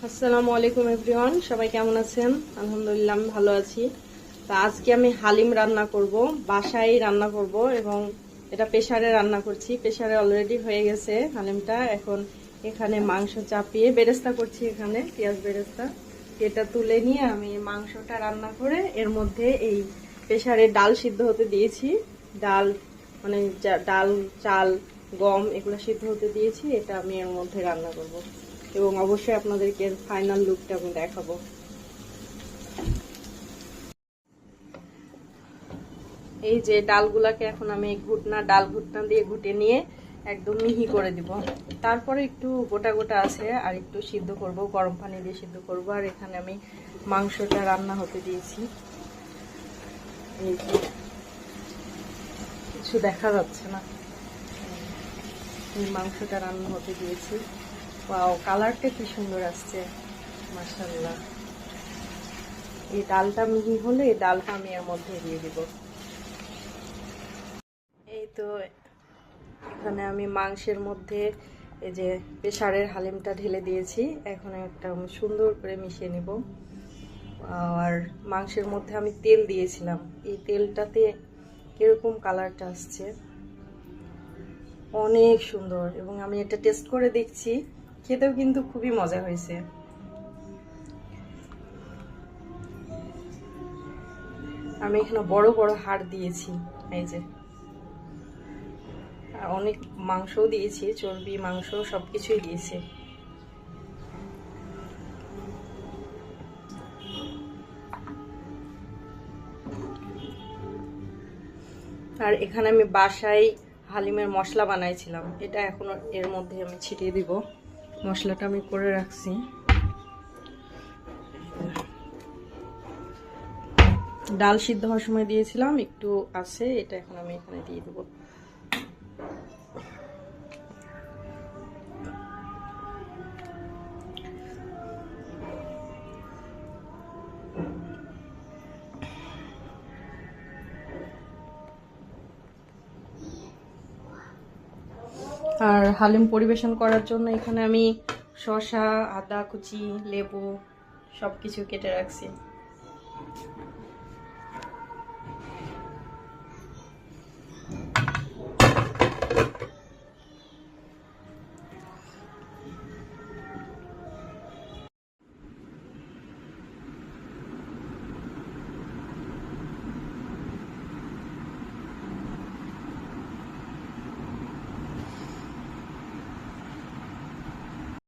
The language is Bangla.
আসসালামু আলাইকুম এভরিওয়ান, সবাই কেমন আছেন? আলহামদুলিল্লাহ আমি ভালো আছি। তো আজকে আমি হালিম রান্না করব, বাসায় রান্না করব এবং এটা প্রেসারে রান্না করছি। প্রেসারে অলরেডি হয়ে গেছে হালিমটা। এখন এখানে মাংস চাপিয়ে বেরেস্তা করছি, এখানে পেঁয়াজ বেরেস্তা। এটা তুলে নিয়ে আমি মাংসটা রান্না করে এর মধ্যে এই প্রেসারে ডাল সিদ্ধ হতে দিয়েছি। ডাল মানে ডাল, চাল, গম এগুলো সিদ্ধ হতে দিয়েছি। এটা আমি এর মধ্যে রান্না করব এবং অবশ্যই আপনাদেরকে ফাইনাল লুকটা আমি দেখাবো। এই যে ডালগুলাকে এখন আমি ডাল ঘুটনা দিয়ে ঘুটে নিয়ে একদম মিহি করে দিব। তারপরে একটু গোটা গোটা আছে আর একটু সিদ্ধ করব, গরম পানি দিয়ে সিদ্ধ করব। আর এখানে আমি মাংসটা রান্না হতে দিয়েছি। এই যে কিছু দেখা যাচ্ছে না, এই মাংসটা রান্না হতে দিয়েছি। ওয়াও, কালারটা কি সুন্দর আসছে, মাশাআল্লাহ। এই ডালটা মিহি হলে এই ডালটা আমি এর মধ্যে দিয়ে দিব। এই তো এখানে আমি মাংসের মধ্যে এই যে প্রেসারের হালিমটা ঢেলে দিয়েছি। এখন একটা সুন্দর করে মিশিয়ে নিব। আর মাংসের মধ্যে আমি তেল দিয়েছিলাম, এই তেলটাতে কিরকম কালারটা আসছে, অনেক সুন্দর। এবং আমি এটা টেস্ট করে দেখছি, খেতেও কিন্তু খুবই মজা হয়েছে। আমি এখানে বড় বড় হাড় দিয়েছি, এই যে, আর অনেক মাংসও দিয়েছি, চর্বি মাংস সবকিছুই দিয়েছি। আর এখানে আমি বাসায় হালিমের মশলা বানাইছিলাম, এটা এখন এর মধ্যে আমি ছিটিয়ে দিব। মশলাটা আমি করে রাখছি। ডাল সিদ্ধ হওয়ার সময় দিয়েছিলাম, একটু আছে, এটা এখন আমি এখানে দিয়ে দেবো। আর হালিম পরিবেশন করার জন্য এখানে আমি শসা, আদা কুচি, লেবু সবকিছু কেটে রাখছি।